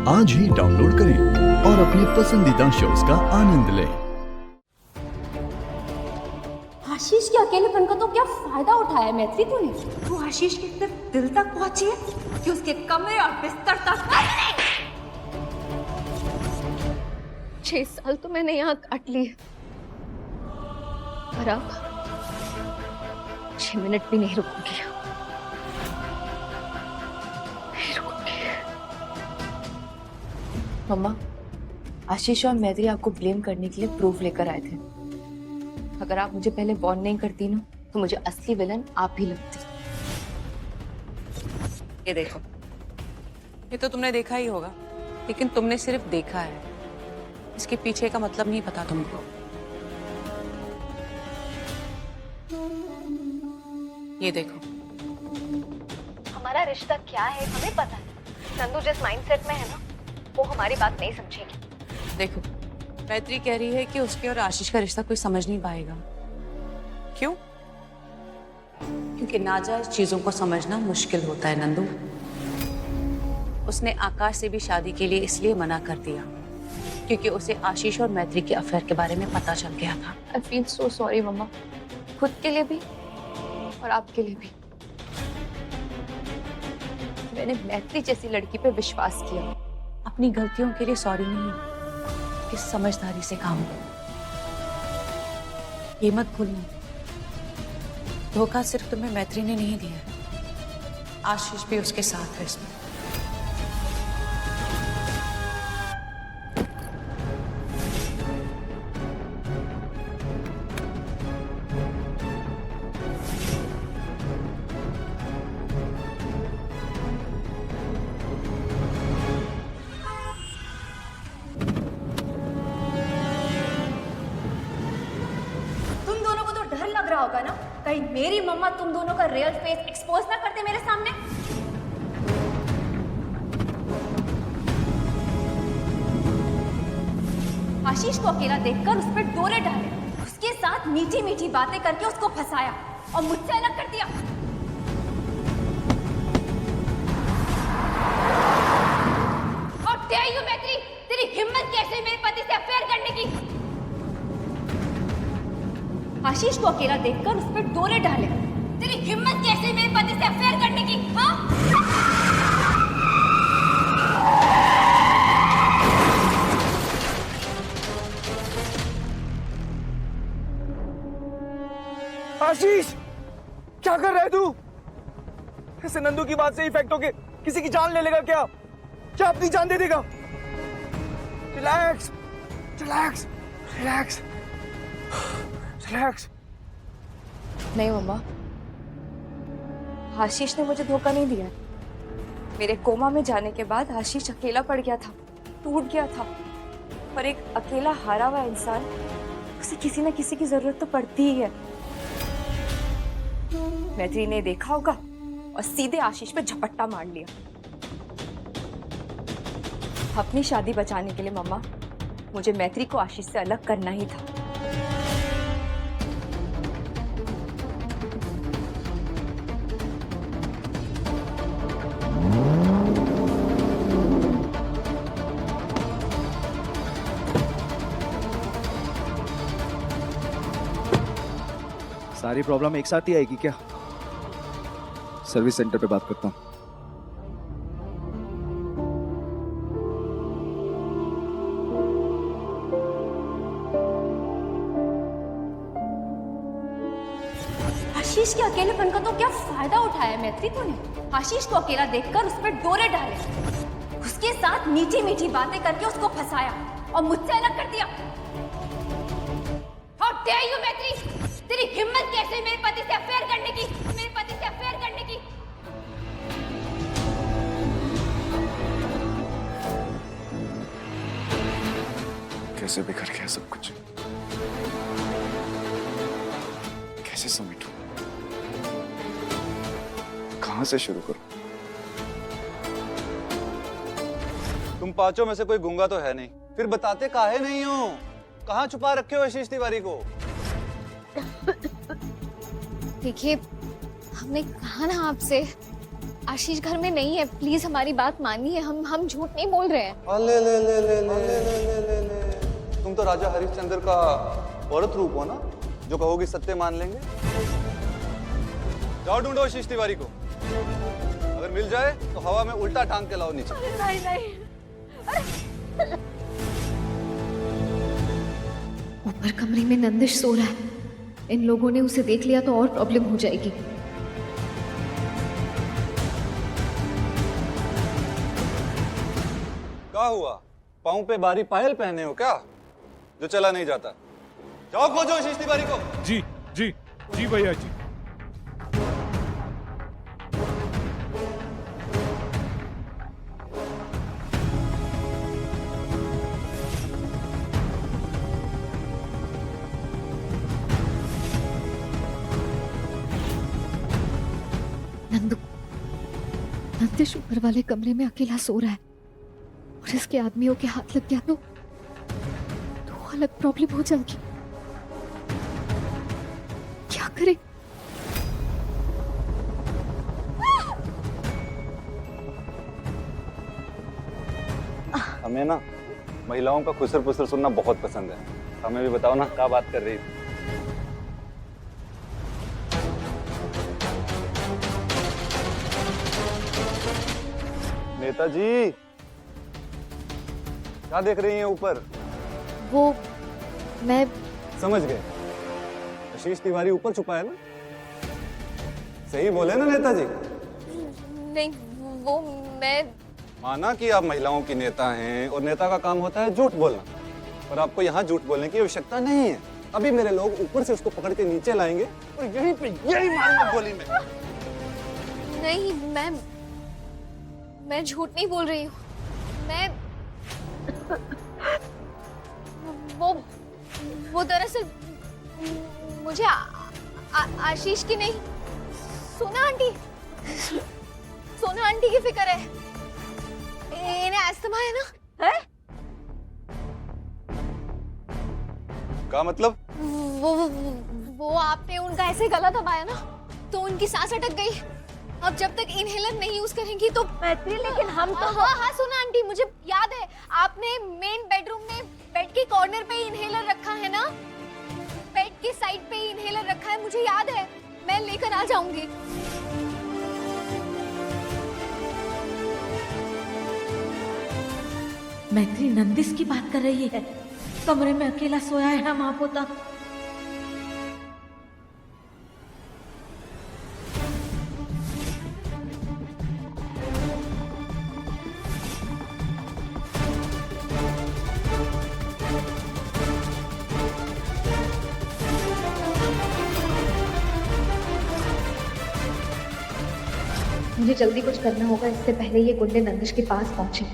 आज ही डाउनलोड करें और अपने पसंदीदा शोज का आनंद लें। आशीष के अकेलेपन का तो क्या फायदा उठाया मैत्री तूने? तू आशीष के इतने दिल तक पहुंची है कि उसके कमरे और बिस्तर तक। 6 साल तो मैंने यहाँ काट लिए, पर अब 6 मिनट भी नहीं रुकूंगी। मम्मा, आशीष और मैत्री आपको ब्लेम करने के लिए प्रूफ लेकर आए थे। अगर आप मुझे पहले वार्न नहीं करती ना, तो मुझे असली विलन आप ही लगती। ये देखो, ये तो तुमने देखा ही होगा, लेकिन तुमने सिर्फ देखा है, इसके पीछे का मतलब नहीं पता तुमको। ये देखो, हमारा रिश्ता क्या है हमें पता है। नंदू जिस माइंडसेट में है ना, वो हमारी बात नहीं समझेगी। देखो, मैत्री कह रही है कि उसके और आशीष का रिश्ता कोई समझ नहीं पाएगा। क्यों? क्योंकि नाजायज चीजों को समझना मुश्किल होता है नंदू। उसने आकाश से भी शादी के लिए इसलिए मना कर दिया क्योंकि उसे आशीष और मैत्री के अफेयर के बारे में पता चल गया था। आई फील सो सॉरी मम्मा, खुद के लिए भी और आपके लिए भी। मैंने मैत्री जैसी लड़की पे विश्वास किया। अपनी गलतियों के लिए सॉरी नहीं, कि समझदारी से काम लो। ये मत भूलना, धोखा सिर्फ तुम्हें मैत्री ने नहीं दिया, आशीष भी उसके साथ है इसमें। होगा ना, कहीं मेरी मम्मा तुम दोनों का रियल फेस एक्सपोज ना करते मेरे सामने। आशीष को अकेला देखकर उस पर डोरे डाले, उसके साथ मीठी मीठी बातें करके उसको फंसाया और मुझसे अलग कर दिया। और dare you मैत्री, तेरी हिम्मत कैसे मेरे पति से अफेयर करने की? आशीष को अकेला देखकर उस पर डोरे डाले, तेरी हिम्मत कैसे मेरे पति से अफेयर करने की? हाँ? आशीष, क्या कर रहा है तू? ऐसे नंदू की बात से इफेक्ट होके किसी की जान ले लेगा क्या? क्या अपनी जान दे देगा? Relax, relax, relax, relax. नहीं मम्मा, आशीष ने मुझे धोखा नहीं दिया। मेरे कोमा में जाने के बाद आशीष अकेला पड़ गया था, टूट गया था। पर एक अकेला हारा हुआ इंसान, उसे किसी न किसी की जरूरत तो पड़ती ही है। मैत्री ने देखा होगा और सीधे आशीष पे झपट्टा मार लिया। अपनी शादी बचाने के लिए मम्मा, मुझे मैत्री को आशीष से अलग करना ही था। सारी प्रॉब्लम एक साथ ही आएगी क्या? सर्विस सेंटर पे बात करता हूँ। आशीष के अकेलेपन का तो क्या फायदा उठाया मैत्री तूने? आशीष को अकेला देखकर उस पर डोरे डाले, उसके साथ मीठी मीठी बातें करके उसको फंसाया और मुझसे अलग कर दिया। How dare you मैत्री, तेरी हिम्मत कैसे मेरे पति से अफेयर करने की? मेरे पति से अफेयर करने की? कैसे बिखर गया सब कुछ, कैसे समेटूं, कहां से शुरू करूं? तुम पांचों में से कोई गूंगा तो है नहीं, फिर बताते काहे नहीं हो? कहाँ छुपा रखे हो आशीष तिवारी को? देखिए, हमने कहा ना आपसे, आशीष घर में नहीं है, प्लीज हमारी बात मानिए, हम झूठ नहीं बोल रहे हैं। अले ले ले ले ले ले ले ले ले। तुम तो राजा हरिश्चंद्र का औरत रूप हो ना, जो कहोगी सत्य मान लेंगे। जाओ ढूंढो आशीष तिवारी को, अगर मिल जाए तो हवा में उल्टा टांग के लाओ नीचे। नहीं नहीं, ऊपर कमरे में नंदिश सो रहा है, इन लोगों ने उसे देख लिया तो और प्रॉब्लम हो जाएगी। क्या हुआ, पाँव पे बारी पायल पहने हो क्या, जो चला नहीं जाता? जाओ खोजो आशीष तिवारी को। जी जी जी भैया जी। नंदू, नंदिश ऊपर वाले कमरे में अकेला सो रहा है और इसके आदमियों के हाथ लग गया तो अलग प्रॉब्लम हो जाएगी। क्या करें? हमें ना महिलाओं का खुसर पुसर सुनना बहुत पसंद है। हमें भी बताओ ना, क्या बात कर रही थी? नेताजी क्या देख रही हैं ऊपर? वो मैं समझ गए, आशीष तिवारी ऊपर छुपा है ना? सही बोले ना नेताजी? नहीं, वो मैं माना कि आप महिलाओं की नेता हैं और नेता का काम होता है झूठ बोलना, पर आपको यहाँ झूठ बोलने की आवश्यकता नहीं है। अभी मेरे लोग ऊपर से उसको पकड़ के नीचे लाएंगे और यहीं पे यही मारना गोली में। नहीं, मैं झूठ नहीं बोल रही हूँ। मैं वो दरअसल मुझे आशीष की नहीं, सोना आंटी की फिक्र है। इन्हें अस्थमा है ना? है? क्या मतलब? वो आपने उनका ऐसे गला दबाया ना तो उनकी सांस अटक गई। अब जब तक इनहेलर नहीं यूज करेंगी तो मैत्री, लेकिन हम तो हाँ सोना आंटी, मुझे याद है आपने मेन बेडरूम में बेड के कॉर्नर पे इनहेलर रखा है ना, बेड के साइड पे इनहेलर रखा है, मुझे याद है, मैं लेकर आ जाऊंगी। मैत्री नंदिश की बात कर रही है, कमरे में अकेला सोया है ना वहां पोता। मुझे जल्दी कुछ करना होगा, इससे पहले ये गुंडे नंदिश के पास पहुंचे।